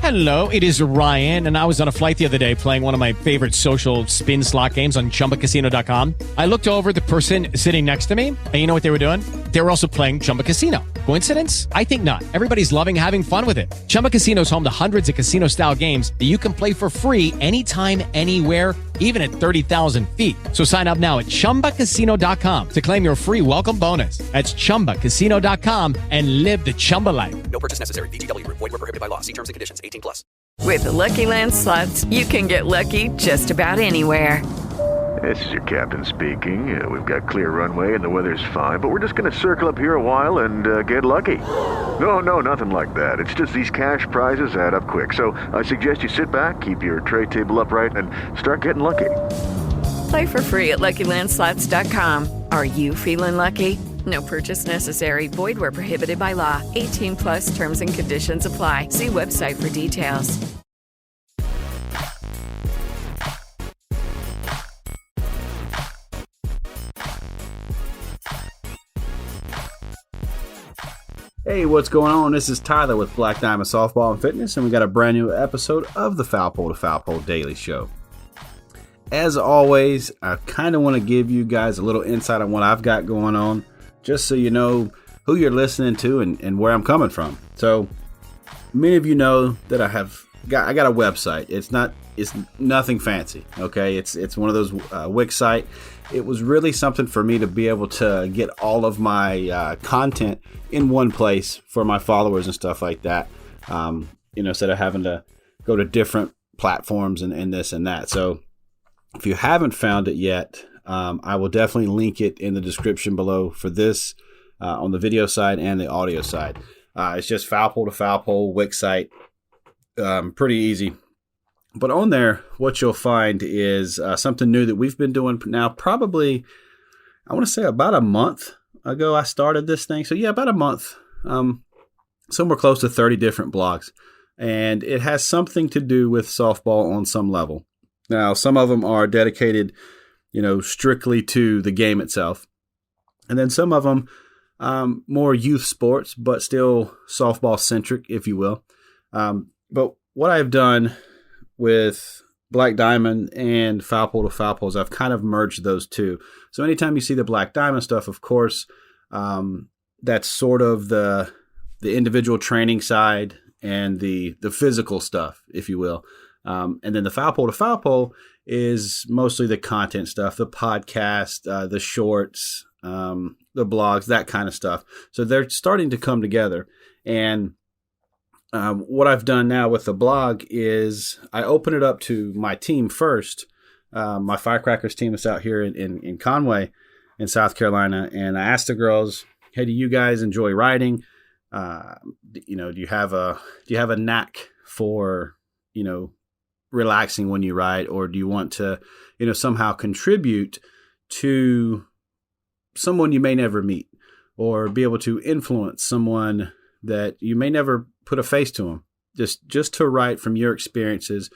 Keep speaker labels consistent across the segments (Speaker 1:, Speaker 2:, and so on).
Speaker 1: Hello, it is Ryan, and I was on a flight the other day playing one of my favorite social spin slot games on ChumbaCasino.com. I looked over at the person sitting next to me, and you know what they were doing? They were also playing Chumba Casino. Coincidence? I think not. Everybody's loving having fun with it. Chumba Casino is home to hundreds of casino-style games that you can play for free anytime, anywhere, even at 30,000 feet. So sign up now at ChumbaCasino.com to claim your free welcome bonus. That's ChumbaCasino.com and live the Chumba life.
Speaker 2: No purchase necessary. VGW. Void were prohibited by law. See terms and conditions. 18+.
Speaker 3: With the Lucky Land Slots, you can get lucky just about anywhere.
Speaker 4: This is your captain speaking. We've got clear runway and the weather's fine, but we're just going to circle up here a while and get lucky. No, nothing like that. It's just these cash prizes add up quick. So I suggest you sit back, keep your tray table upright, and start getting lucky.
Speaker 3: Play for free at LuckyLandSlots.com. Are you feeling lucky? No purchase necessary. Void where prohibited by law. 18+ terms and conditions apply. See website for details.
Speaker 5: Hey, what's going on? This is Tyler with Black Diamond Softball and Fitness, and we got a brand new episode of the Foul Pole to Foul Pole Daily Show. As always, I kind of want to give you guys a little insight on what I've got going on, just so you know who you're listening to and where I'm coming from. So, many of you know that I got a website. It's nothing fancy. Okay, it's one of those Wix site. It was really something for me to be able to get all of my content in one place for my followers and stuff like that. Instead of having to go to different platforms and this and that. So if you haven't found it yet, I will definitely link it in the description below for this on the video side and the audio side. It's just Foul Pole to Foul Pole Wix site. Pretty easy. But on there, what you'll find is something new that we've been doing now probably, I want to say about a month ago I started this thing. So yeah, about a month, somewhere close to 30 different blogs. And it has something to do with softball on some level. Now, some of them are dedicated, strictly to the game itself. And then some of them more youth sports, but still softball centric, if you will. But what I've done with Black Diamond and Foul Pole to Foul Poles, I've kind of merged those two. So anytime you see the Black Diamond stuff, of course, that's sort of the individual training side and the physical stuff, if you will. And then the Foul Pole to Foul Pole is mostly the content stuff, the podcast, the shorts, the blogs, that kind of stuff. So they're starting to come together. And what I've done now with the blog is I open it up to my team first. My Firecrackers team is out here in Conway in South Carolina. And I asked the girls, hey, do you guys enjoy writing? Do you have a knack for, relaxing when you write, or do you want to, somehow contribute to someone you may never meet, or be able to influence someone that you may never put a face to them, just to write from your experiences,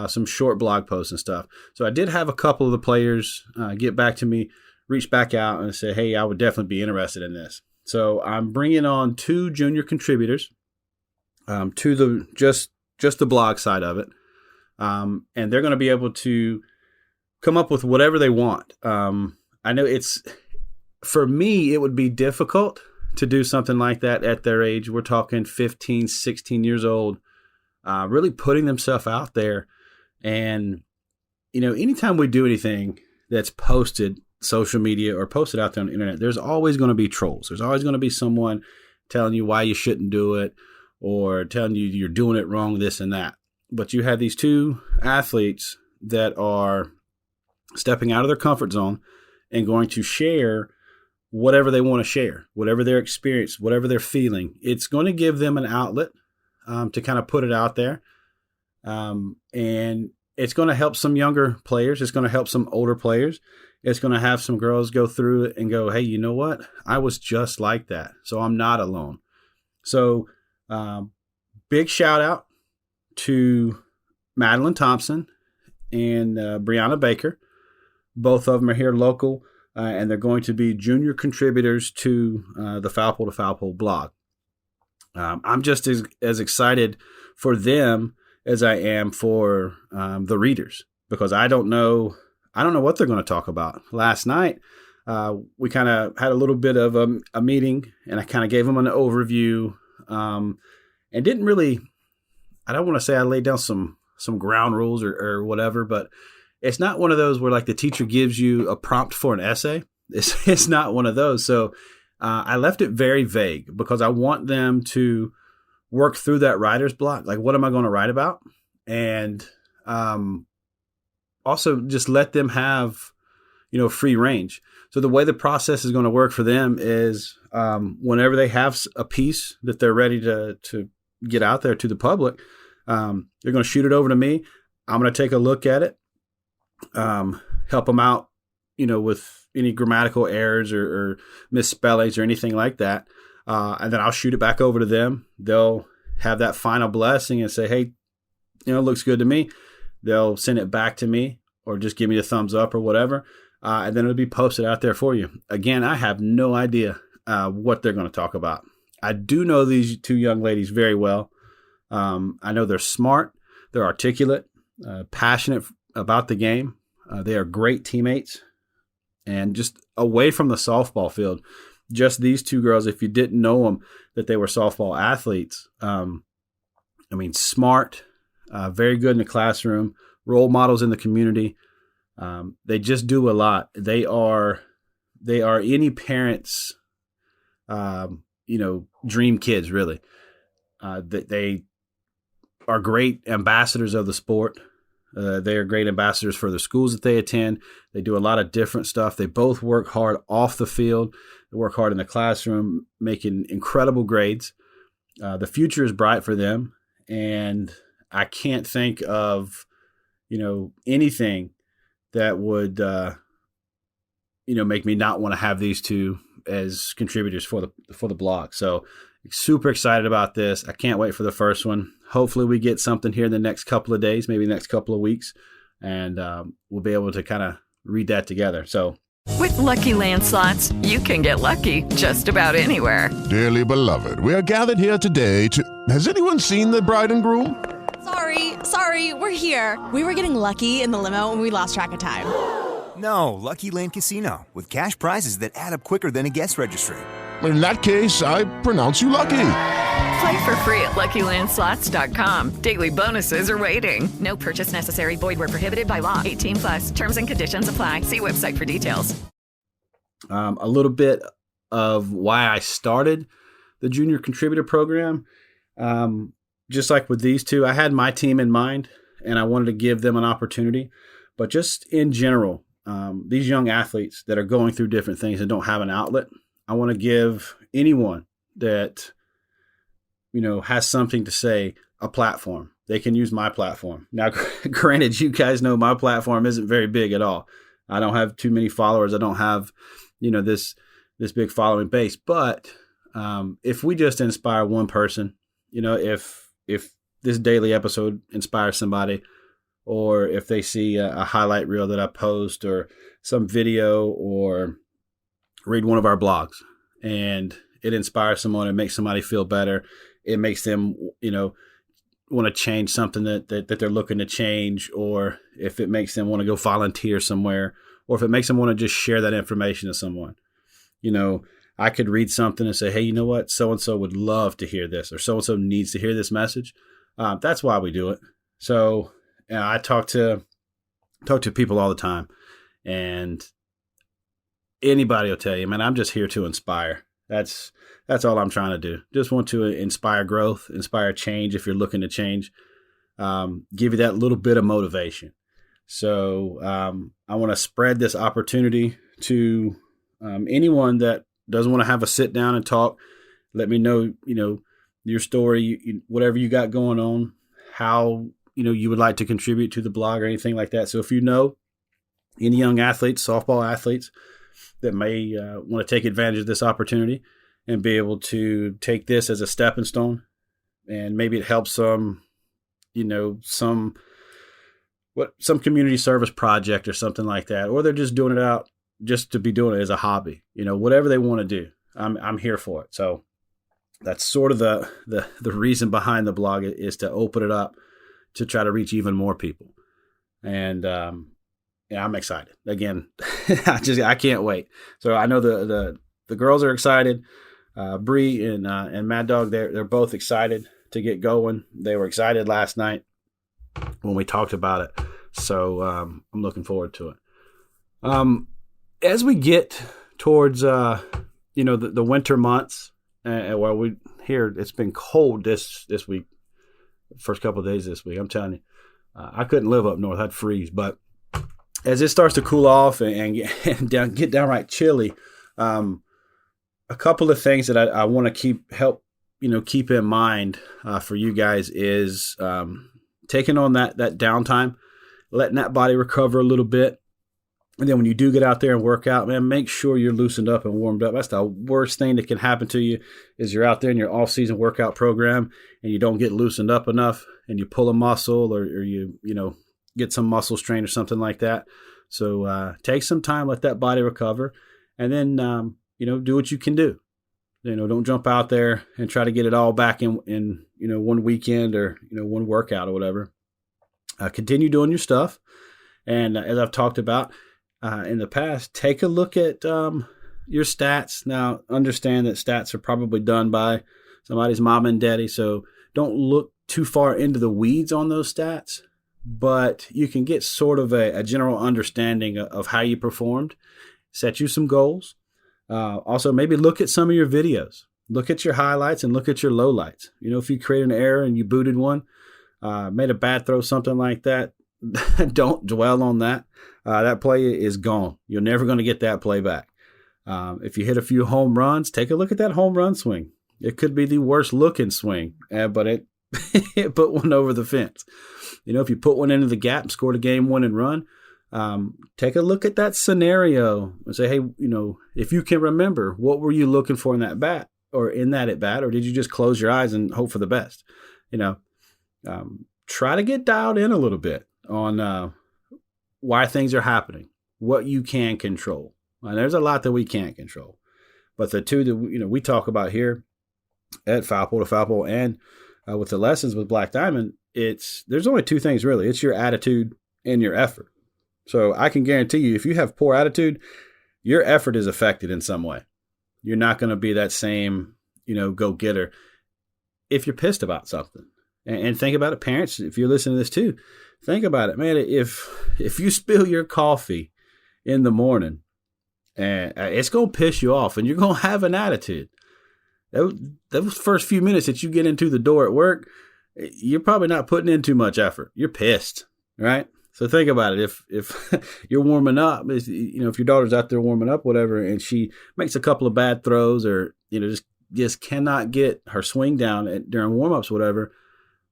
Speaker 5: some short blog posts and stuff. So I did have a couple of the players get back to me, reach back out and say, hey, I would definitely be interested in this. So I'm bringing on 2 junior contributors to the just the blog side of it. And they're going to be able to come up with whatever they want. I know for me, it would be difficult to do something like that at their age. We're talking 15, 16 years old, really putting themselves out there. And, anytime we do anything that's posted social media or posted out there on the internet, there's always going to be trolls. There's always going to be someone telling you why you shouldn't do it or telling you you're doing it wrong, this and that. But you have these 2 athletes that are stepping out of their comfort zone and going to share whatever they want to share, whatever their experience, whatever they're feeling. It's going to give them an outlet to kind of put it out there. And it's going to help some younger players. It's going to help some older players. It's going to have some girls go through it and go, hey, you know what? I was just like that. So I'm not alone. So big shout out to Madeline Thompson and Brianna Baker. Both of them are here local, and they're going to be junior contributors to the Foul Pole to Foul Pole blog. I'm just as excited for them as I am for the readers, because I don't know what they're going to talk about. Last night, we kind of had a little bit of a meeting, and I kind of gave them an overview, and didn't really, I don't want to say I laid down some ground rules or whatever, but it's not one of those where like the teacher gives you a prompt for an essay. It's not one of those. So I left it very vague because I want them to work through that writer's block. Like, what am I going to write about? And also just let them have, free range. So the way the process is going to work for them is whenever they have a piece that they're ready to get out there to the public, they're going to shoot it over to me. I'm going to take a look at it, help them out, with any grammatical errors or misspellings or anything like that. And then I'll shoot it back over to them. They'll have that final blessing and say, hey, it looks good to me. They'll send it back to me or just give me a thumbs up or whatever. And then it'll be posted out there for you. Again, I have no idea what they're going to talk about. I do know these two young ladies very well. I know they're smart, they're articulate, passionate about the game. They are great teammates. And just away from the softball field, just these two girls, if you didn't know them, that they were softball athletes. Smart, very good in the classroom, role models in the community. They just do a lot. They are any parent's, dream kids, really. They are great ambassadors of the sport. They are great ambassadors for the schools that they attend. They do a lot of different stuff. They both work hard off the field. They work hard in the classroom, making incredible grades. The future is bright for them. And I can't think of, anything that would, make me not want to have these two as contributors for the blog. So super excited about this. I can't wait for the first one. Hopefully we get something here in the next couple of days, maybe the next couple of weeks, and we'll be able to kind of read that together. So
Speaker 3: With Lucky Land Slots, you can get lucky just about anywhere.
Speaker 6: Dearly beloved, we are gathered here today to... Has anyone seen the bride and groom?
Speaker 7: Sorry, we're here. We were getting lucky in the limo and we lost track of time.
Speaker 8: No, Lucky Land Casino, with cash prizes that add up quicker than a guest registry.
Speaker 6: In that case, I pronounce you lucky.
Speaker 3: Play for free at LuckyLandSlots.com. Daily bonuses are waiting. No purchase necessary. Void where prohibited by law. 18+. Terms and conditions apply. See website for details.
Speaker 5: A little bit of why I started the Junior Contributor Program. Just like with these two, I had my team in mind, and I wanted to give them an opportunity. But just in general, these young athletes that are going through different things and don't have an outlet, I want to give anyone that, has something to say a platform. They can use my platform. Now, granted, you guys know my platform isn't very big at all. I don't have too many followers. I don't have, this big following base. But if we just inspire one person, if this daily episode inspires somebody, or if they see a highlight reel that I post or some video or read one of our blogs and it inspires someone and makes somebody feel better, it makes them, want to change something that they're looking to change, or if it makes them want to go volunteer somewhere, or if it makes them want to just share that information to someone. I could read something and say, hey, you know what? So-and-so would love to hear this, or so-and-so needs to hear this message. That's why we do it. So I talk to people all the time, and anybody will tell you, man, I'm just here to inspire. That's all I'm trying to do. Just want to inspire growth, inspire change if you're looking to change, give you that little bit of motivation. So I want to spread this opportunity to anyone that doesn't want to have a sit down and talk. Let me know, your story, whatever you got going on, how, you would like to contribute to the blog or anything like that. So if you know any young athletes, softball athletes that may want to take advantage of this opportunity and be able to take this as a stepping stone, and maybe it helps some, some community service project or something like that, or they're just doing it out just to be doing it as a hobby, whatever they want to do, I'm here for it. So that's sort of the reason behind the blog, is to open it up to try to reach even more people. And yeah, I'm excited. Again, I can't wait. So I know the girls are excited. Bree and Mad Dog, they're both excited to get going. They were excited last night when we talked about it. So I'm looking forward to it. As we get towards the winter months, well, we here it's been cold this week. First couple of days this week, I'm telling you, I couldn't live up north. I'd freeze. But as it starts to cool off and get downright chilly, a couple of things that I want to keep in mind for you guys is taking on that downtime, letting that body recover a little bit. And then when you do get out there and work out, man, make sure you're loosened up and warmed up. That's the worst thing that can happen to you is you're out there in your off-season workout program and you don't get loosened up enough and you pull a muscle or you get some muscle strain or something like that. So take some time, let that body recover, and then, do what you can do. Don't jump out there and try to get it all back in one weekend or, one workout or whatever. Continue doing your stuff. And as I've talked about, in the past, take a look at your stats. Now, understand that stats are probably done by somebody's mom and daddy, so don't look too far into the weeds on those stats, but you can get sort of a general understanding of how you performed, set you some goals. Also, maybe look at some of your videos. Look at your highlights and look at your lowlights. If you create an error and you booted one, made a bad throw, something like that, don't dwell on that. That play is gone. You're never going to get that play back. If you hit a few home runs, take a look at that home run swing. It could be the worst looking swing, but it put one over the fence. If you put one into the gap and scored a game-winning run, take a look at that scenario and say, hey, if you can remember, what were you looking for in that bat or in that at bat, or did you just close your eyes and hope for the best? Try to get dialed in a little bit on why things are happening, what you can control. And there's a lot that we can't control, but the two that we talk about here at Foul Pole to Foul Pole and with the lessons with Black Diamond, there's only two things really. It's your attitude and your effort. So I can guarantee you, if you have poor attitude, your effort is affected in some way. You're not going to be that same, go-getter if you're pissed about something. And think about it, parents, if you're listening to this too, think about it, man. If you spill your coffee in the morning, and it's going to piss you off and you're going to have an attitude. Those first few minutes that you get into the door at work, you're probably not putting in too much effort. You're pissed, right? So think about it. If you're warming up, if your daughter's out there warming up, whatever, and she makes a couple of bad throws or, just cannot get her swing down during warm-ups, whatever,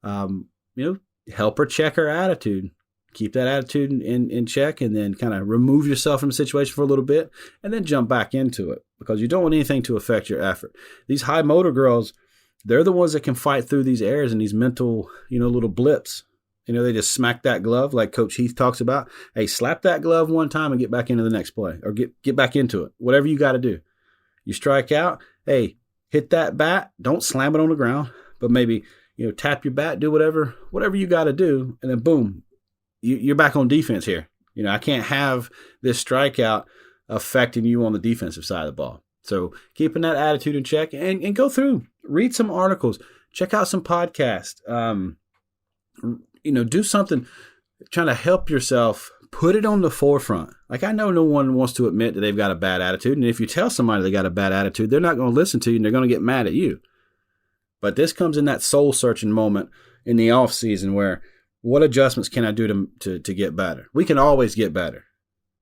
Speaker 5: help her check her attitude. Keep that attitude in check, and then kind of remove yourself from the situation for a little bit and then jump back into it, because you don't want anything to affect your effort. These high motor girls, they're the ones that can fight through these errors and these mental, little blips. They just smack that glove like Coach Heath talks about. Hey, slap that glove one time and get back into the next play, or get back into it. Whatever you got to do. You strike out. Hey, hit that bat. Don't slam it on the ground, but maybe, tap your bat, do whatever you got to do. And then boom, you're back on defense here. I can't have this strikeout affecting you on the defensive side of the ball. So keeping that attitude in check and go through, read some articles, check out some podcasts, do something, trying to help yourself, put it on the forefront. Like, I know no one wants to admit that they've got a bad attitude. And if you tell somebody they got a bad attitude, they're not going to listen to you and they're going to get mad at you. But this comes in that soul searching moment in the off season where, what adjustments can I do to get better? We can always get better.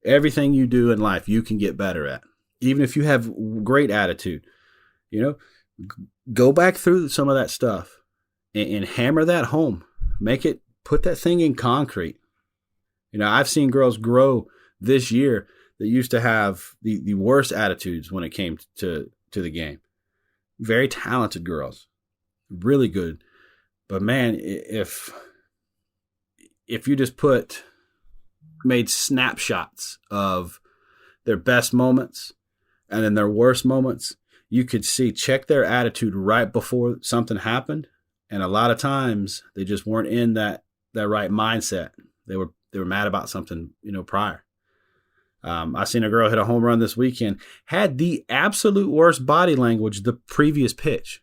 Speaker 5: Everything you do in life, you can get better at. Even if you have great attitude, go back through some of that stuff and hammer that home. Put that thing in concrete. I've seen girls grow this year that used to have the worst attitudes when it came to the game. Very talented girls, really good. But man, if you just made snapshots of their best moments and then their worst moments, you could check their attitude right before something happened. And a lot of times they just weren't in that right mindset. They were mad about something, prior. I seen a girl hit a home run this weekend, had the absolute worst body language the previous pitch.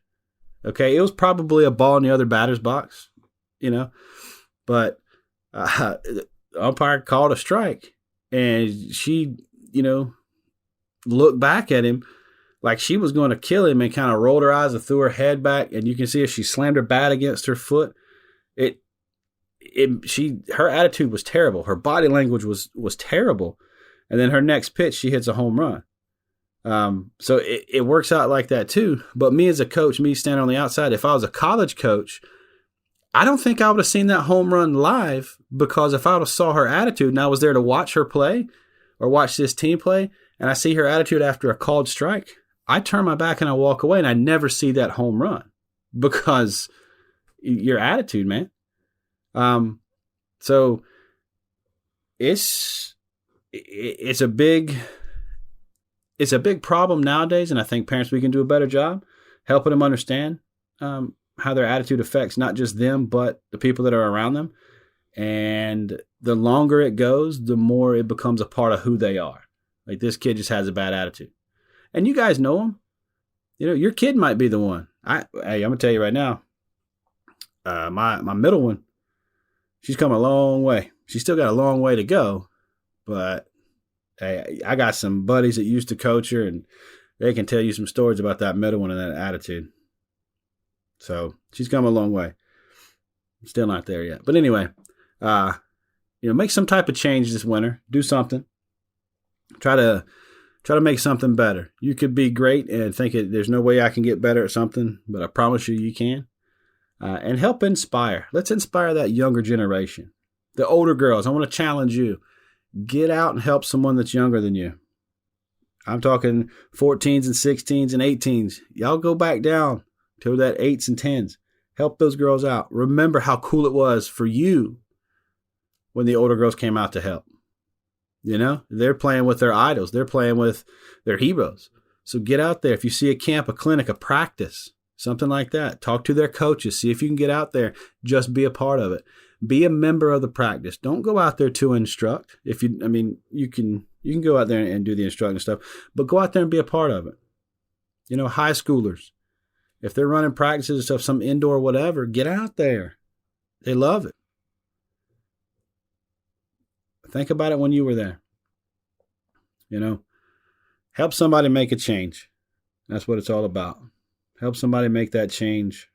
Speaker 5: Okay. It was probably a ball in the other batter's box, but the umpire called a strike, and she, looked back at him like she was going to kill him, and kind of rolled her eyes and threw her head back. And you can see as she slammed her bat against her foot, her attitude was terrible. Her body language was terrible. And then her next pitch, she hits a home run. So it works out like that too. But me as a coach, me standing on the outside, if I was a college coach, I don't think I would have seen that home run live, because if I would have saw her attitude and I was there to watch her play or watch this team play, and I see her attitude after a called strike, I turn my back and I walk away, and I never see that home run, because your attitude, man. So it's a big problem nowadays, and I think parents, we can do a better job helping them understand how their attitude affects not just them, but the people that are around them. And the longer it goes, the more it becomes a part of who they are. Like, this kid just has a bad attitude, and you guys know him. Your kid might be the one. I'm gonna tell you right now. My middle one, she's come a long way. She's still got a long way to go, but hey, I got some buddies that used to coach her, and they can tell you some stories about that middle one and that attitude. So she's come a long way. I'm still not there yet. But anyway, make some type of change this winter. Do something. Try to make something better. You could be great and think there's no way I can get better at something, but I promise you can. And help inspire. Let's inspire that younger generation. The older girls, I want to challenge you. Get out and help someone that's younger than you. I'm talking 14s and 16s and 18s. Y'all go back down to that 8s and 10s. Help those girls out. Remember how cool it was for you when the older girls came out to help. They're playing with their idols. They're playing with their heroes. So get out there. If you see a camp, a clinic, a practice, something like that, talk to their coaches. See if you can get out there. Just be a part of it. Be a member of the practice. Don't go out there to instruct. You can go out there and do the instructing stuff, but go out there and be a part of it. High schoolers, if they're running practices and stuff, some indoor whatever, get out there. They love it. Think about it when you were there. Help somebody make a change. That's what it's all about. Help somebody make that change,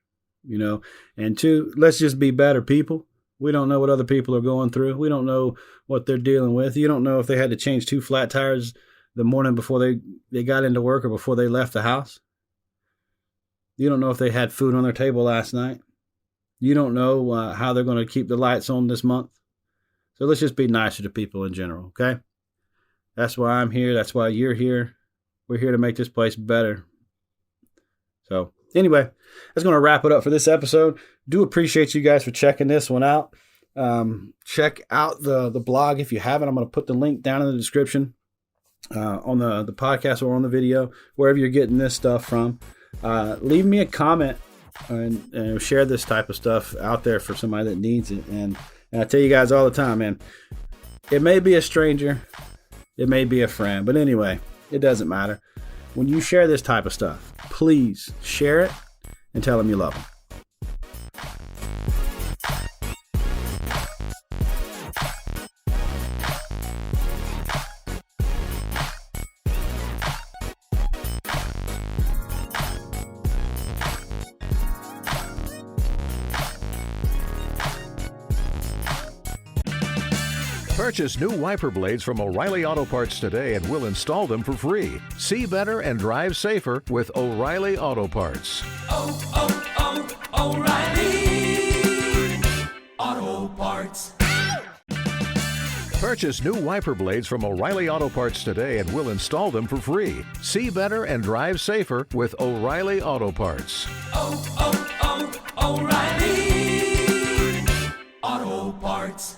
Speaker 5: And two, let's just be better people. We don't know what other people are going through. We don't know what they're dealing with. You don't know if they had to change 2 flat tires the morning before they got into work or before they left the house. You don't know if they had food on their table last night. You don't know how they're going to keep the lights on this month. So let's just be nicer to people in general, okay? That's why I'm here. That's why you're here. We're here to make this place better. So anyway, that's going to wrap it up for this episode. Do appreciate you guys for checking this one out. Check out the blog if you haven't. I'm going to put the link down in the description on the podcast or on the video, wherever you're getting this stuff from. Leave me a comment and share this type of stuff out there for somebody that needs it. And I tell you guys all the time, man, it may be a stranger, it may be a friend, but anyway, it doesn't matter. When you share this type of stuff, please share it and tell them you love them.
Speaker 9: Purchase new wiper blades from O'Reilly Auto Parts today and we'll install them for free. See better and drive safer with O'Reilly Auto Parts.
Speaker 10: O'Reilly Auto Parts.
Speaker 9: Purchase new wiper blades from O'Reilly Auto Parts today and we'll install them for free. See better and drive safer with O'Reilly Auto Parts.
Speaker 10: O'Reilly Auto Parts.